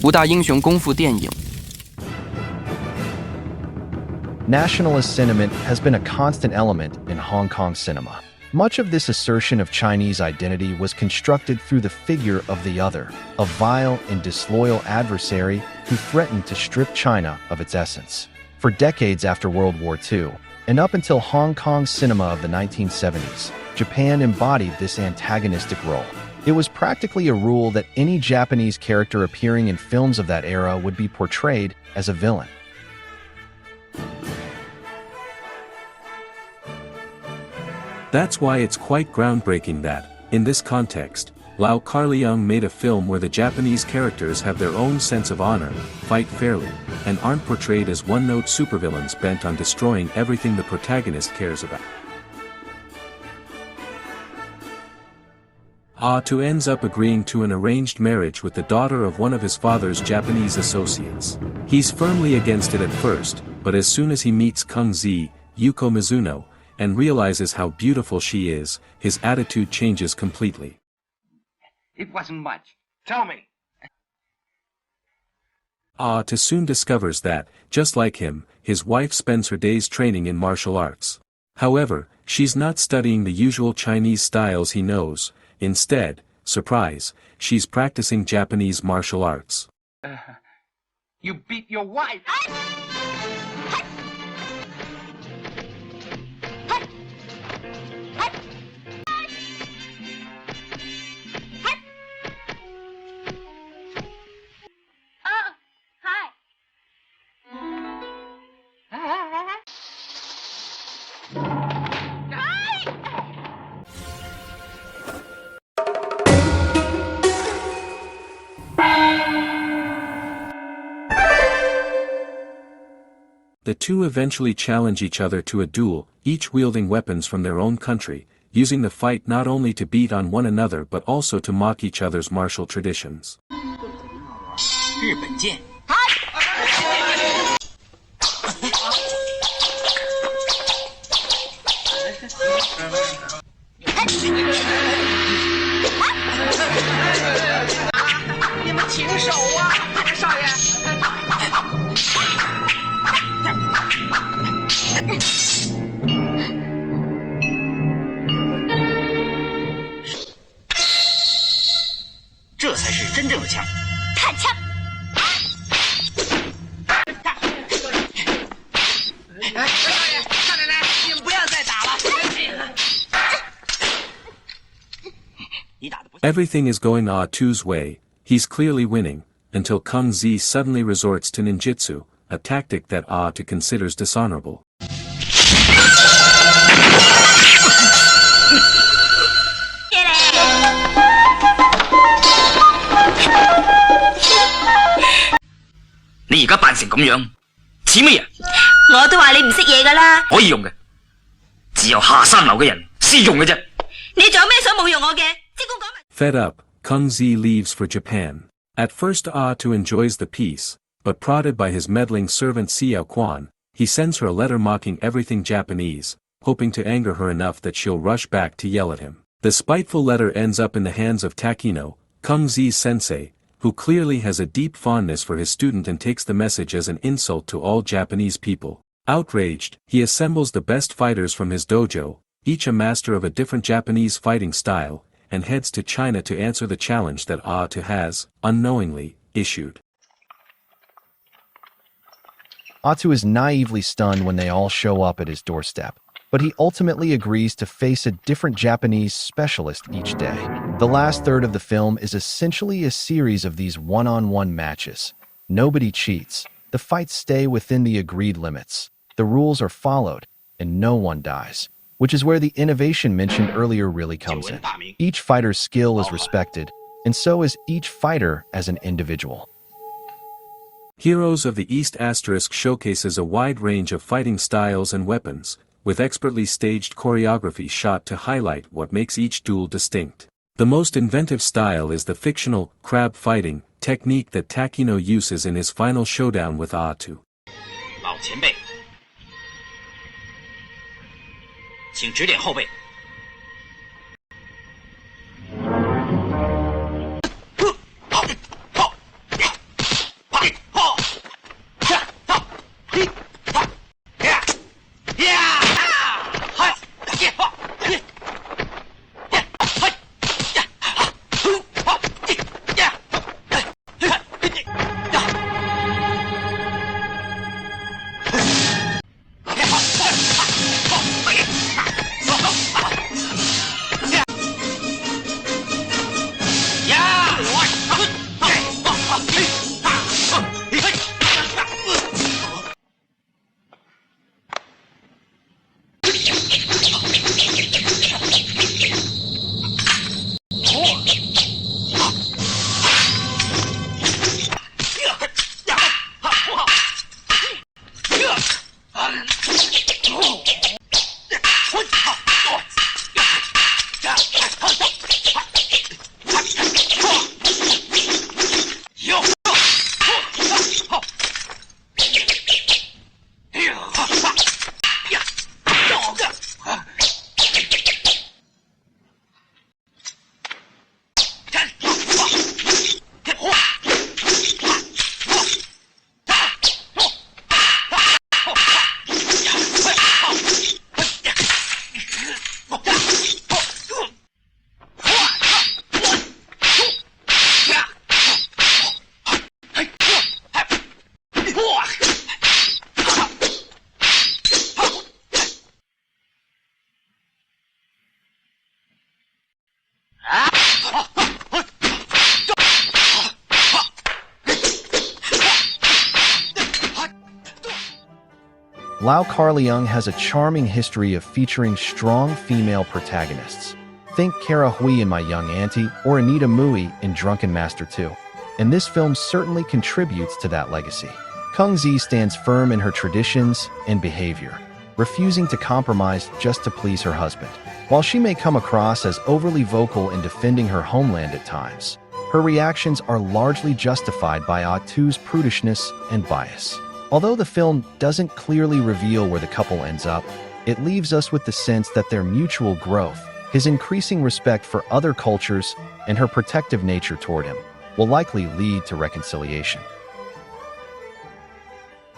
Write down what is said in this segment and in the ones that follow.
武打英雄功夫电影。 Nationalist sentiment has been a constant element in Hong Kong cinema. Much of this assertion of Chinese identity was constructed through the figure of the other, a vile and disloyal adversary who threatened to strip China of its essence. For decades after World War II, and up until Hong Kong's cinema of the 1970s, Japan embodied this antagonistic role. It was practically a rule that any Japanese character appearing in films of that era would be portrayed as a villain. That's why it's quite groundbreaking that, in this context, Lau Kar-Leung made a film where the Japanese characters have their own sense of honor, fight fairly, and aren't portrayed as one-note supervillains bent on destroying everything the protagonist cares about. Tu ends up agreeing to an arranged marriage with the daughter of one of his father's Japanese associates. He's firmly against it at first, but as soon as he meets Kung Zi, Yuka Mizuno, and realizes how beautiful she is, his attitude changes completely. It wasn't much. Tell me. Tu soon discovers that, just like him, his wife spends her days training in martial arts. However, she's not studying the usual Chinese styles he knows. Instead, surprise, she's practicing Japanese martial arts. You beat your wife. The two eventually challenge each other to a duel, each wielding weapons from their own country, using the fight not only to beat on one another but also to mock each other's martial traditions. 日本剑。你们请手啊，少爷。 这才是真正的枪，看枪！哎，少爷，少奶奶，你们不要再打了。Everything is going Tu's way. He's clearly winning, until Kung Zi suddenly resorts to ninjutsu, a tactic that Tu considers dishonorable. 你而家扮成咁樣，似乜嘢？我都話你唔識嘢㗎啦。可以用嘅，只有下三流嘅人先用嘅啫。你仲有咩想侮辱我嘅？即管講埋。 Fed up, Kung Zi leaves for Japan. At first Tu enjoys the peace, but prodded by his meddling servant Xiao Quan, he sends her a letter mocking everything Japanese, hoping to anger her enough that she'll rush back to yell at him. The spiteful letter ends up in the hands of Takeno, Kung Zi's sensei, who clearly has a deep fondness for his student and takes the message as an insult to all Japanese people. Outraged, he assembles the best fighters from his dojo, each a master of a different Japanese fighting style, and heads to China to answer the challenge that Tu has, unknowingly, issued. Tu is naively stunned when they all show up at his doorstep. but he ultimately agrees to face a different Japanese specialist each day. The last third of the film is essentially a series of these one-on-one matches. Nobody cheats. The fights stay within the agreed limits. The rules are followed, and no one dies, which is where the innovation mentioned earlier really comes in. Each fighter's skill is respected, and so is each fighter as an individual. Heroes of the East * showcases a wide range of fighting styles and weapons, with expertly staged choreography shot to highlight what makes each duel distinct. The most inventive style is the fictional crab fighting technique that Takeno uses in his final showdown with Atu. 老前辈，请指点后辈。Lau Kar-Leung has a charming history of featuring strong female protagonists. Think Kara Hui in My Young Auntie or Anita Mui in Drunken Master 2. And this film certainly contributes to that legacy. Kung Zi stands firm in her traditions and behavior, refusing to compromise just to please her husband. While she may come across as overly vocal in defending her homeland at times, her reactions are largely justified by Atu's prudishness and bias. Although the film doesn't clearly reveal where the couple ends up, it leaves us with the sense that their mutual growth, his increasing respect for other cultures, and her protective nature toward him, will likely lead to reconciliation.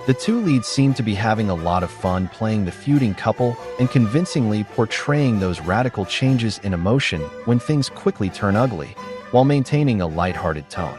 The two leads seem to be having a lot of fun playing the feuding couple and convincingly portraying those radical changes in emotion when things quickly turn ugly, while maintaining a lighthearted tone.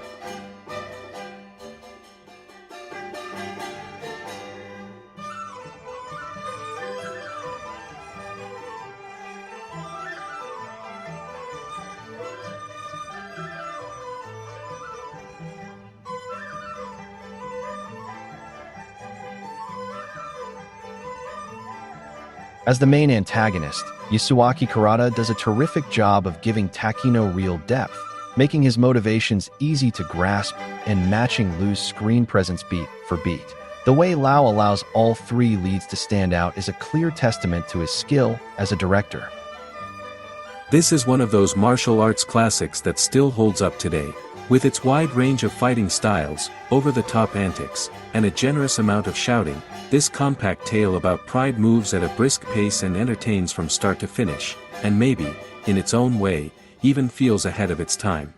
As the main antagonist, Yasuaki Kurata does a terrific job of giving Takeno real depth, making his motivations easy to grasp and matching Liu's screen presence beat for beat. The way Lau allows all three leads to stand out is a clear testament to his skill as a director. This is one of those martial arts classics that still holds up today. With its wide range of fighting styles, over-the-top antics, and a generous amount of shouting, this compact tale about pride moves at a brisk pace and entertains from start to finish, and maybe, in its own way, even feels ahead of its time.